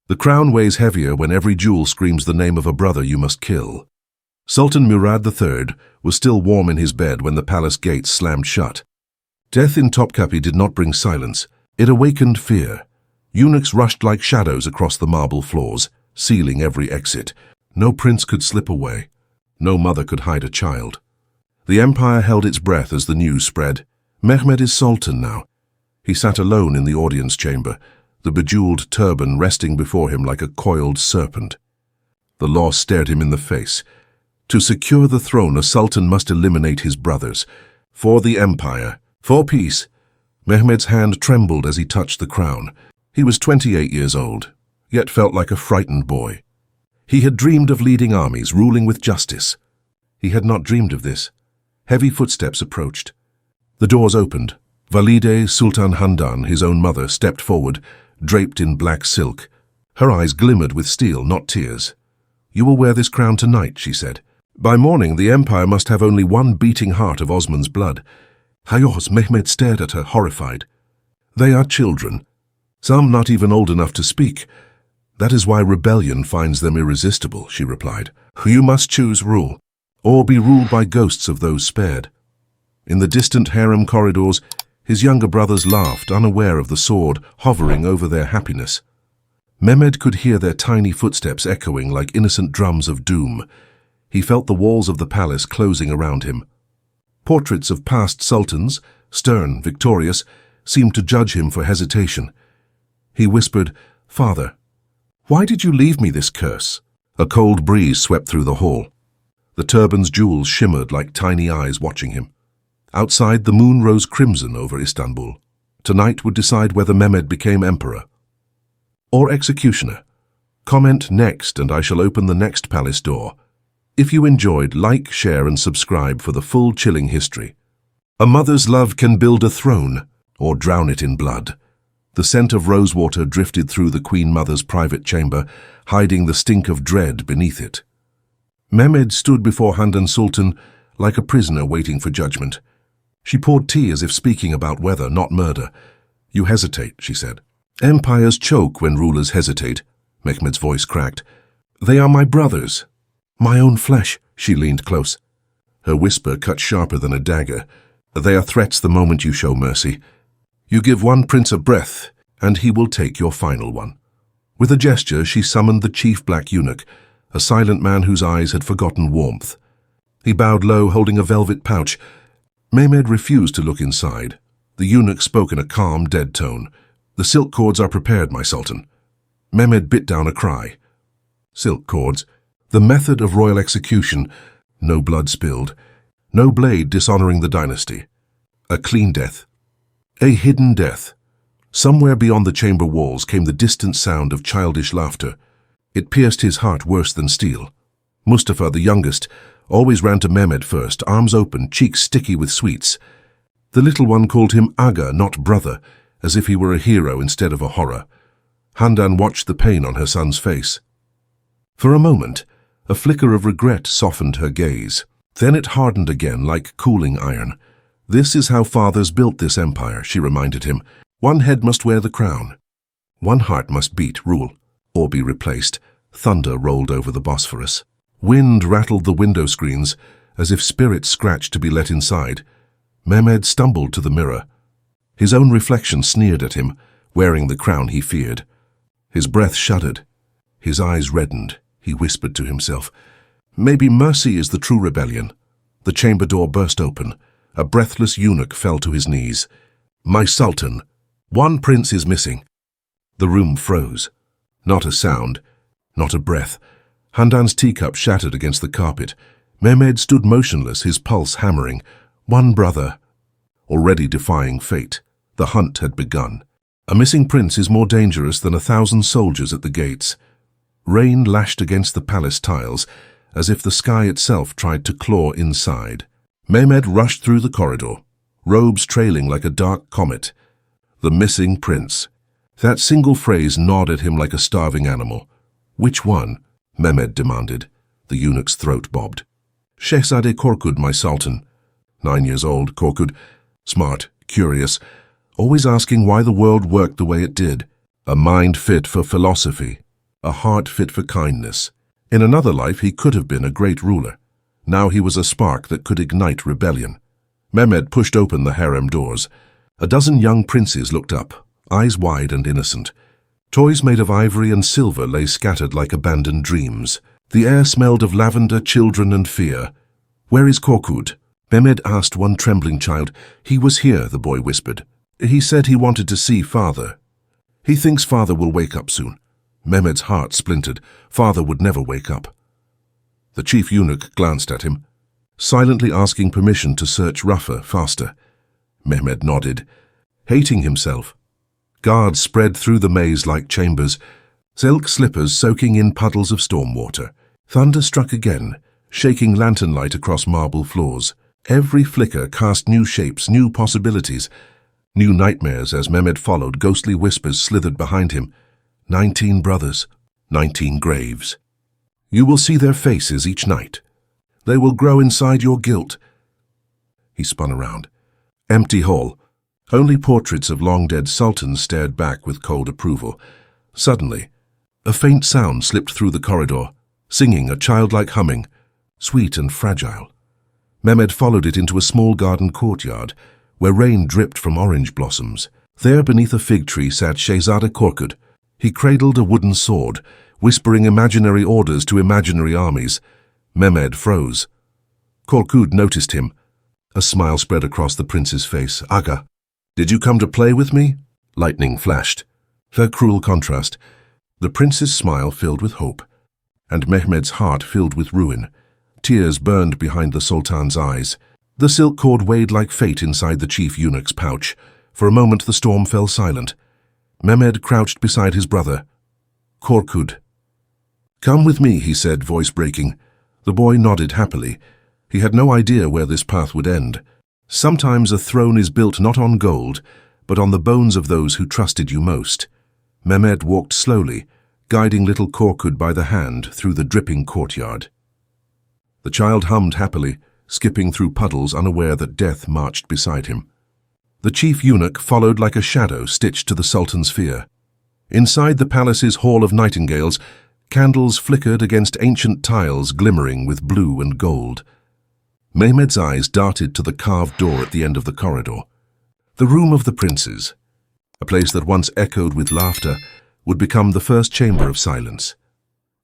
The crown weighs heavier when every jewel screams the name of a brother you must kill. Sultan Murad III was still warm in his bed when the palace gates slammed shut. Death in Topkapi did not bring silence. It awakened fear. Eunuchs rushed like shadows across the marble floors, sealing every exit. No prince could slip away. No mother could hide a child. The empire held its breath as the news spread. Mehmed is Sultan now. He sat alone in the audience chamber, the bejeweled turban resting before him like a coiled serpent. The law stared him in the face. To secure the throne, a sultan must eliminate his brothers. For the empire, for peace. Mehmed's hand trembled as he touched the crown. He was 28 years old, yet felt like a frightened boy. He had dreamed of leading armies, ruling with justice. He had not dreamed of this. Heavy footsteps approached. The doors opened. Valide Sultan Handan, his own mother, stepped forward, draped in black silk. Her eyes glimmered with steel, not tears. "You will wear this crown tonight," she said. "By morning, the empire must have only one beating heart of Osman's blood." Hayos, Mehmed stared at her, horrified. "They are children, some not even old enough to speak. That is why rebellion finds them irresistible," she replied. "You must choose rule, or be ruled by ghosts of those spared." In the distant harem corridors, his younger brothers laughed, unaware of the sword hovering over their happiness. Mehmed could hear their tiny footsteps echoing like innocent drums of doom. He felt the walls of the palace closing around him. Portraits of past sultans, stern, victorious, seemed to judge him for hesitation. He whispered, "Father, why did you leave me this curse?" A cold breeze swept through the hall. The turban's jewels shimmered like tiny eyes watching him. Outside, the moon rose crimson over Istanbul. Tonight would decide whether Mehmed became emperor or executioner. Comment next and I shall open the next palace door. If you enjoyed, like, share and subscribe for the full chilling history. A mother's love can build a throne or drown it in blood. The scent of rosewater drifted through the Queen Mother's private chamber, hiding the stink of dread beneath it. Mehmed stood before Handan Sultan like a prisoner waiting for judgment. She poured tea as if speaking about weather, not murder. "You hesitate," she said. "Empires choke when rulers hesitate," Mehmed's voice cracked. "They are my brothers. My own flesh." She leaned close. Her whisper cut sharper than a dagger. "They are threats the moment you show mercy. You give one prince a breath, and he will take your final one." With a gesture, she summoned the chief black eunuch, a silent man whose eyes had forgotten warmth. He bowed low, holding a velvet pouch. Mehmed refused to look inside. The eunuch spoke in a calm, dead tone. "The silk cords are prepared, my sultan." Mehmed bit down a cry. Silk cords. The method of royal execution. No blood spilled. No blade dishonoring the dynasty. A clean death. A hidden death. Somewhere beyond the chamber walls came the distant sound of childish laughter. It pierced his heart worse than steel. Mustafa, the youngest, always ran to Mehmed first, arms open, cheeks sticky with sweets. The little one called him Aga, not brother, as if he were a hero instead of a horror. Handan watched the pain on her son's face. For a moment, a flicker of regret softened her gaze. Then it hardened again like cooling iron. "This is how fathers built this empire," she reminded him. "One head must wear the crown. One heart must beat, rule, or be replaced." Thunder rolled over the Bosphorus. Wind rattled the window screens, as if spirits scratched to be let inside. Mehmed stumbled to the mirror. His own reflection sneered at him, wearing the crown he feared. His breath shuddered. His eyes reddened. He whispered to himself, "Maybe mercy is the true rebellion." The chamber door burst open. A breathless eunuch fell to his knees. "My sultan, one prince is missing." The room froze. Not a sound, not a breath. Handan's teacup shattered against the carpet. Mehmed stood motionless, his pulse hammering. One brother. Already defying fate, the hunt had begun. A missing prince is more dangerous than 1,000 soldiers at the gates. Rain lashed against the palace tiles, as if the sky itself tried to claw inside. Mehmed rushed through the corridor, robes trailing like a dark comet. The missing prince. That single phrase gnawed at him like a starving animal. "Which one?" Mehmed demanded. The eunuch's throat bobbed. "Shehzade Korkut, my sultan." 9 years old, Korkut. Smart, curious, always asking why the world worked the way it did. A mind fit for philosophy. a heart fit for kindness. In another life he could have been a great ruler. Now he was a spark that could ignite rebellion. Mehmed pushed open the harem doors. A dozen young princes looked up, eyes wide and innocent. Toys made of ivory and silver lay scattered like abandoned dreams. The air smelled of lavender, children, and fear. "Where is Korkut?" Mehmed asked one trembling child. "He was here," the boy whispered. "He said he wanted to see father. He thinks father will wake up soon." Mehmed's heart splintered. Father would never wake up. The chief eunuch glanced at him, silently asking permission to search rougher, faster. Mehmed nodded, hating himself. Guards spread through the maze like chambers, silk slippers soaking in puddles of storm water. Thunder struck again, shaking lantern light across marble floors. Every flicker cast new shapes, new possibilities, new nightmares as Mehmed followed. Ghostly whispers slithered behind him. 19 brothers, 19 graves. You will see their faces each night. They will grow inside your guilt. He spun around. Empty hall. Only portraits of long-dead sultans stared back with cold approval. Suddenly, a faint sound slipped through the corridor, singing, a childlike humming, sweet and fragile. Mehmed followed it into a small garden courtyard, where rain dripped from orange blossoms. There, beneath a fig tree, sat Shehzada Korkut. He cradled a wooden sword, whispering imaginary orders to imaginary armies. Mehmed froze. Korkut noticed him. A smile spread across the prince's face. "Aga, did you come to play with me?" Lightning flashed. The cruel contrast. The prince's smile filled with hope, and Mehmed's heart filled with ruin. Tears burned behind the Sultan's eyes. The silk cord weighed like fate inside the chief eunuch's pouch. For a moment the storm fell silent. Mehmed crouched beside his brother. "Korkut." "Come with me," he said, voice breaking. The boy nodded happily. He had no idea where this path would end. Sometimes a throne is built not on gold, but on the bones of those who trusted you most. Mehmed walked slowly, guiding little Korkut by the hand through the dripping courtyard. The child hummed happily, skipping through puddles, unaware that death marched beside him. The chief eunuch followed like a shadow stitched to the Sultan's fear. Inside the palace's hall of nightingales, candles flickered against ancient tiles glimmering with blue and gold. Mehmed's eyes darted to the carved door at the end of the corridor. The room of the princes, a place that once echoed with laughter, would become the first chamber of silence.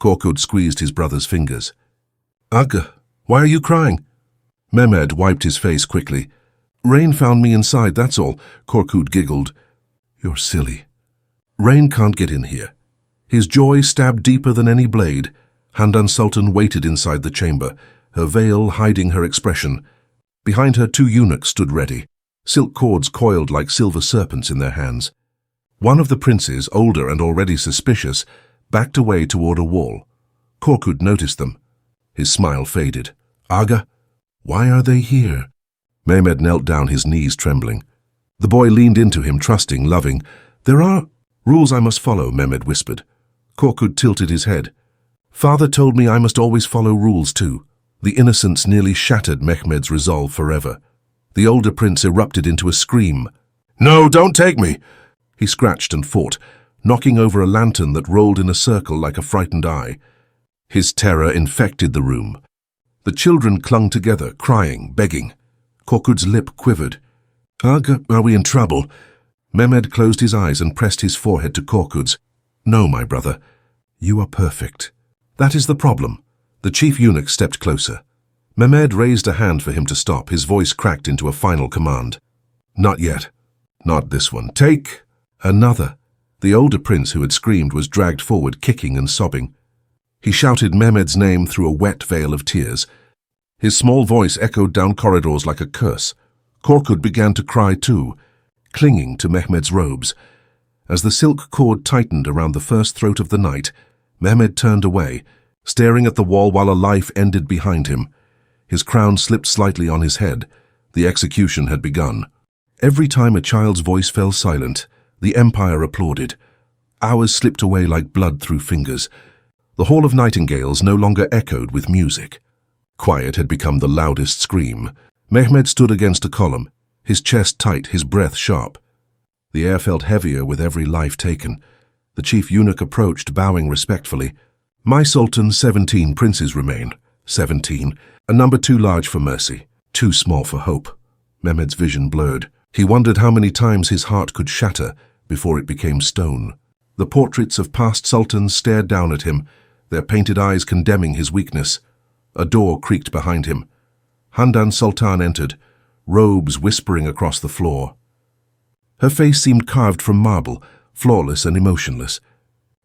Korkut squeezed his brother's fingers. "Aga, why are you crying?" Mehmed wiped his face quickly. "Rain found me inside, that's all." Korkut giggled. "You're silly. Rain can't get in here." His joy stabbed deeper than any blade. Handan Sultan waited inside the chamber, her veil hiding her expression. Behind her 2 eunuchs stood ready, silk cords coiled like silver serpents in their hands. One of the princes, older and already suspicious, backed away toward a wall. Korkut noticed them. His smile faded. "Aga, why are they here?" Mehmed knelt down, his knees trembling. The boy leaned into him, trusting, loving. "There are rules I must follow," Mehmed whispered. Korkut tilted his head. "Father told me I must always follow rules too." The innocence nearly shattered Mehmed's resolve forever. The older prince erupted into a scream. "No, don't take me!" He scratched and fought, knocking over a lantern that rolled in a circle like a frightened eye. His terror infected the room. The children clung together, crying, begging. Korkut's lip quivered. "Aga, are we in trouble?" Mehmed closed his eyes and pressed his forehead to Korkut's. "No, my brother. You are perfect. That is the problem." The chief eunuch stepped closer. Mehmed raised a hand for him to stop, his voice cracked into a final command. "Not yet. Not this one. Take another." The older prince who had screamed was dragged forward, kicking and sobbing. He shouted Mehmed's name through a wet veil of tears. His small voice echoed down corridors like a curse. Korkut began to cry too, clinging to Mehmed's robes. As the silk cord tightened around the first throat of the night, Mehmed turned away, staring at the wall while a life ended behind him. His crown slipped slightly on his head. The execution had begun. Every time a child's voice fell silent, the empire applauded. Hours slipped away like blood through fingers. The Hall of Nightingales no longer echoed with music. Quiet had become the loudest scream. Mehmed stood against a column, his chest tight, his breath sharp. The air felt heavier with every life taken. The chief eunuch approached, bowing respectfully. My Sultan, 17 princes remain. 17. A number too large for mercy, too small for hope. Mehmed's vision blurred. He wondered how many times his heart could shatter before it became stone. The portraits of past sultans stared down at him, their painted eyes condemning his weakness. A door creaked behind him. Handan Sultan entered, robes whispering across the floor. Her face seemed carved from marble, flawless and emotionless.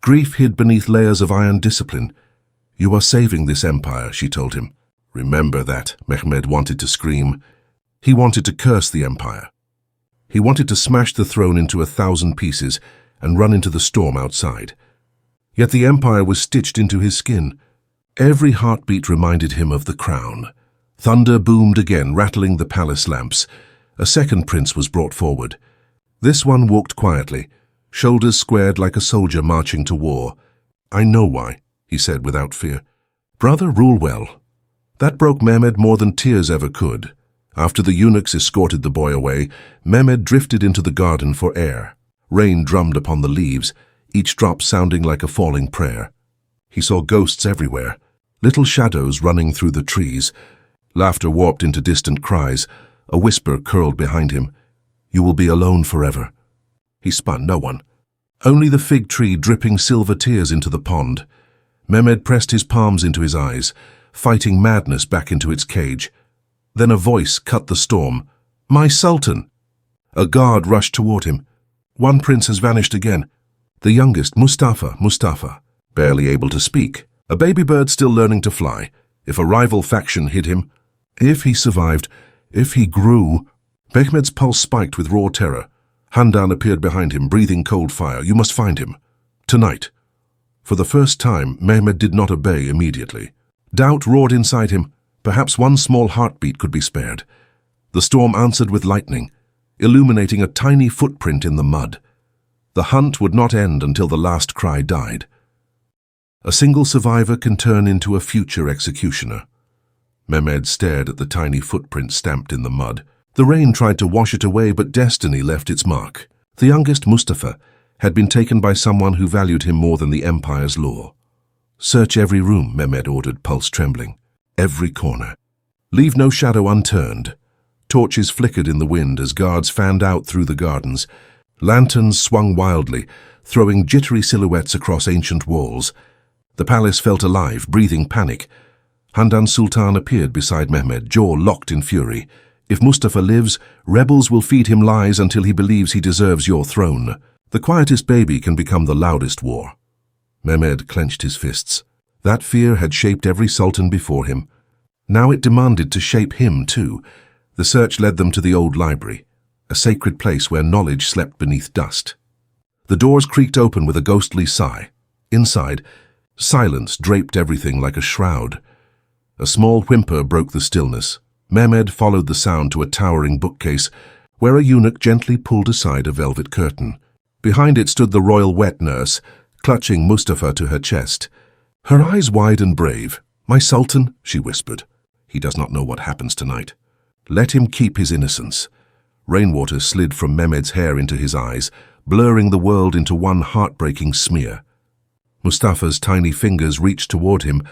Grief hid beneath layers of iron discipline. You are saving this empire, she told him. Remember that, Mehmed wanted to scream. He wanted to curse the empire. He wanted to smash the throne into 1,000 pieces and run into the storm outside. Yet the empire was stitched into his skin. Every heartbeat reminded him of the crown. Thunder boomed again, rattling the palace lamps. A second prince was brought forward. This one walked quietly, shoulders squared like a soldier marching to war. I know why, he said without fear. Brother, rule well. That broke Mehmed more than tears ever could. After the eunuchs escorted the boy away, Mehmed drifted into the garden for air. Rain drummed upon the leaves, each drop sounding like a falling prayer. He saw ghosts everywhere, little shadows running through the trees. Laughter warped into distant cries. A whisper curled behind him. You will be alone forever. He spun no one. Only the fig tree dripping silver tears into the pond. Mehmed pressed his palms into his eyes, fighting madness back into its cage. Then a voice cut the storm. My Sultan! A guard rushed toward him. One prince has vanished again. The youngest, Mustafa, barely able to speak. A baby bird still learning to fly. If a rival faction hid him, if he survived, if he grew. Mehmed's pulse spiked with raw terror. Handan appeared behind him, breathing cold fire. You must find him. Tonight. For the first time, Mehmed did not obey immediately. Doubt roared inside him. Perhaps one small heartbeat could be spared. The storm answered with lightning, illuminating a tiny footprint in the mud. The hunt would not end until the last cry died. A single survivor can turn into a future executioner. Mehmed stared at the tiny footprint stamped in the mud. The rain tried to wash it away, but destiny left its mark. The youngest, Mustafa, had been taken by someone who valued him more than the empire's law. Search every room, Mehmed ordered, pulse trembling. Every corner. Leave no shadow unturned. Torches flickered in the wind as guards fanned out through the gardens. Lanterns swung wildly, throwing jittery silhouettes across ancient walls. The palace felt alive, breathing panic. Handan Sultan appeared beside Mehmed, jaw locked in fury. If Mustafa lives, rebels will feed him lies until he believes he deserves your throne. The quietest baby can become the loudest war. Mehmed clenched his fists. That fear had shaped every sultan before him. Now it demanded to shape him too. The search led them to the old library, a sacred place where knowledge slept beneath dust. The doors creaked open with a ghostly sigh. Inside, silence draped everything like a shroud. A small whimper broke the stillness. Mehmed followed the sound to a towering bookcase, where a eunuch gently pulled aside a velvet curtain. Behind it stood the royal wet nurse, clutching Mustafa to her chest. Her eyes wide and brave. My Sultan, she whispered. He does not know what happens tonight. Let him keep his innocence. Rainwater slid from Mehmed's hair into his eyes, blurring the world into one heartbreaking smear. Mustafa's tiny fingers reached toward him,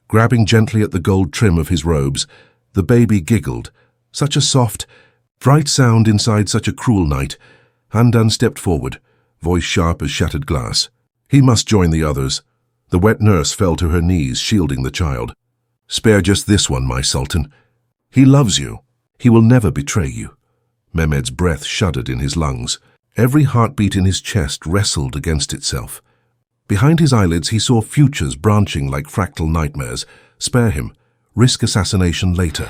grabbing gently at the gold trim of his robes. The baby giggled. Such a soft, bright sound inside such a cruel night. Handan stepped forward, voice sharp as shattered glass. He must join the others. The wet nurse fell to her knees, shielding the child. Spare just this one, my Sultan. He loves you. He will never betray you. Mehmed's breath shuddered in his lungs. Every heartbeat in his chest wrestled against itself. Behind his eyelids he saw futures branching like fractal nightmares. Spare him. Risk assassination later.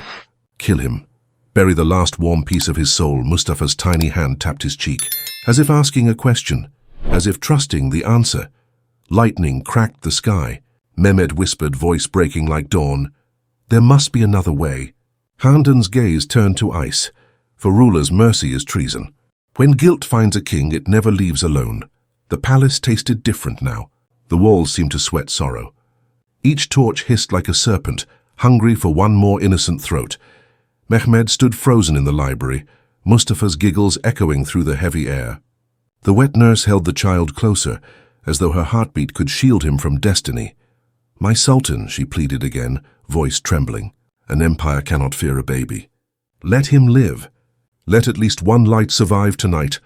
Kill him. Bury the last warm piece of his soul. Mustafa's tiny hand tapped his cheek, as if asking a question, as if trusting the answer. Lightning cracked the sky. Mehmed whispered, voice breaking like dawn. There must be another way. Handan's gaze turned to ice. For rulers, mercy is treason. When guilt finds a king, it never leaves alone. The palace tasted different now. The walls seemed to sweat sorrow. Each torch hissed like a serpent, hungry for one more innocent throat. Mehmed stood frozen in the library, Mustafa's giggles echoing through the heavy air. The wet nurse held the child closer, as though her heartbeat could shield him from destiny. "My Sultan," she pleaded again, voice trembling. "An empire cannot fear a baby. Let him live. Let at least one light survive tonight."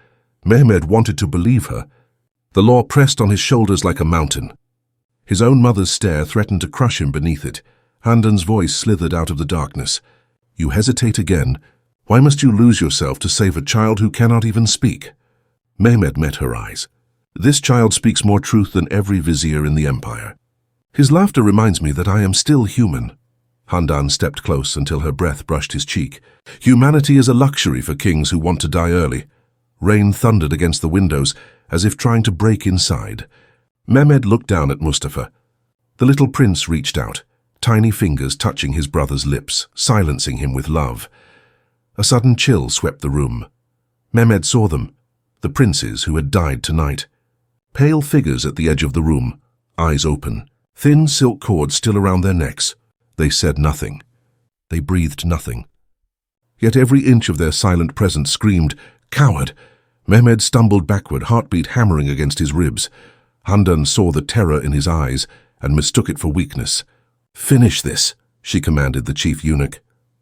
Mehmed wanted to believe her. The law pressed on his shoulders like a mountain. His own mother's stare threatened to crush him beneath it. Handan's voice slithered out of the darkness. "You hesitate again? Why must you lose yourself to save a child who cannot even speak?" Mehmed met her eyes. "This child speaks more truth than every vizier in the empire. His laughter reminds me that I am still human." Handan stepped close until her breath brushed his cheek. "Humanity is a luxury for kings who want to die early." Rain thundered against the windows, as if trying to break inside. Mehmed looked down at Mustafa. The little prince reached out, tiny fingers touching his brother's lips, silencing him with love. A sudden chill swept the room. Mehmed saw them, the princes who had died tonight. Pale figures at the edge of the room, eyes open, thin silk cords still around their necks. They said nothing. They breathed nothing. Yet every inch of their silent presence screamed, "Coward!" Mehmed stumbled backward, heartbeat hammering against his ribs. Handan saw the terror in his eyes and mistook it for weakness. "Finish this," she commanded the chief eunuch.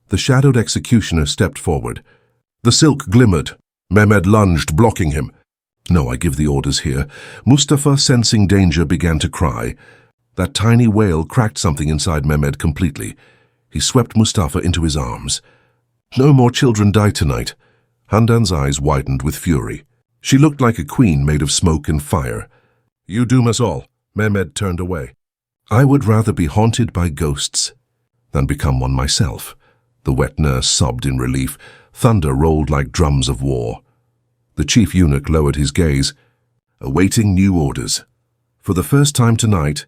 The shadowed executioner stepped forward. The silk glimmered. Mehmed lunged, blocking him. "No, I give the orders here." Mustafa, sensing danger, began to cry. That tiny wail cracked something inside Mehmed completely. He swept Mustafa into his arms. "No more children die tonight." Handan's eyes widened with fury. She looked like a queen made of smoke and fire. "You doom us all." Mehmed turned away. "I would rather be haunted by ghosts than become one myself." The wet nurse sobbed in relief. Thunder rolled like drums of war. The chief eunuch lowered his gaze, awaiting new orders. For the first time tonight,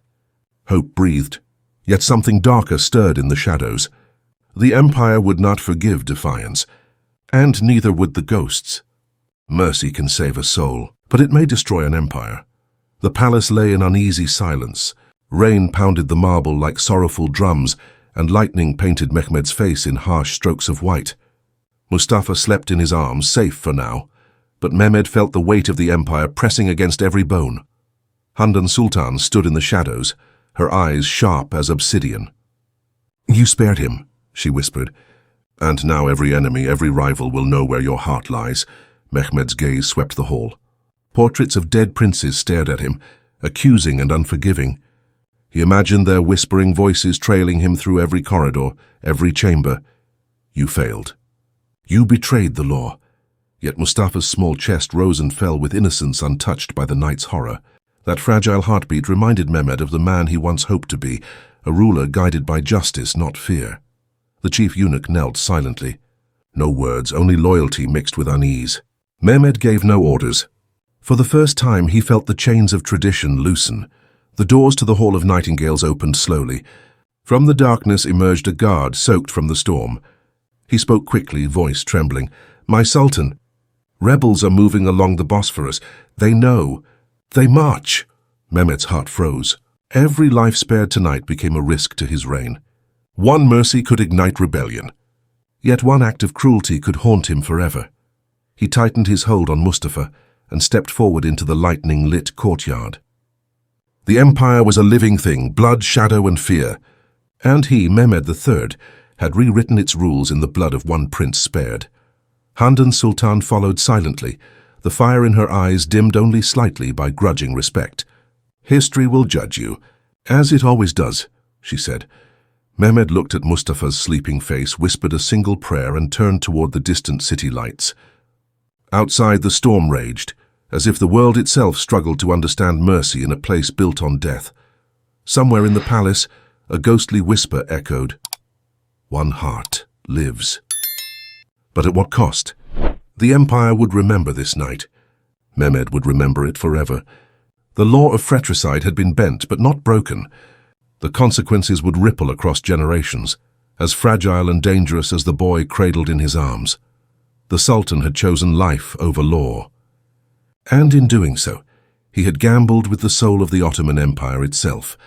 hope breathed, yet something darker stirred in the shadows. The empire would not forgive defiance, and neither would the ghosts. Mercy can save a soul, but it may destroy an empire. The palace lay in uneasy silence. Rain pounded the marble like sorrowful drums, and lightning painted Mehmed's face in harsh strokes of white. Mustafa slept in his arms, safe for now, but Mehmed felt the weight of the empire pressing against every bone. Handan Sultan stood in the shadows, her eyes sharp as obsidian. "You spared him," she whispered. "And now every enemy, every rival will know where your heart lies." Mehmed's gaze swept the hall. Portraits of dead princes stared at him, accusing and unforgiving. He imagined their whispering voices trailing him through every corridor, every chamber. "You failed. You betrayed the law." Yet Mustafa's small chest rose and fell with innocence untouched by the night's horror. That fragile heartbeat reminded Mehmed of the man he once hoped to be, a ruler guided by justice, not fear. The chief eunuch knelt silently. No words, only loyalty mixed with unease. Mehmed gave no orders. For the first time he felt the chains of tradition loosen. The doors to the Hall of Nightingales opened slowly. From the darkness emerged a guard soaked from the storm. He spoke quickly, voice trembling. "My Sultan, rebels are moving along the Bosphorus. They know. They march." Mehmed's heart froze. Every life spared tonight became a risk to his reign. One mercy could ignite rebellion. Yet one act of cruelty could haunt him forever. He tightened his hold on Mustafa and stepped forward into the lightning-lit courtyard. The empire was a living thing, blood, shadow, and fear. And he, Mehmed III, had rewritten its rules in the blood of one prince spared. Handan Sultan followed silently, the fire in her eyes dimmed only slightly by grudging respect. "History will judge you, as it always does," she said. Mehmed looked at Mustafa's sleeping face, whispered a single prayer, and turned toward the distant city lights. Outside, the storm raged, as if the world itself struggled to understand mercy in a place built on death. Somewhere in the palace, a ghostly whisper echoed, "One heart lives." But at what cost? The empire would remember this night. Mehmed would remember it forever. The law of fratricide had been bent, but not broken. The consequences would ripple across generations, as fragile and dangerous as the boy cradled in his arms. The Sultan had chosen life over law. And in doing so, he had gambled with the soul of the Ottoman Empire itself.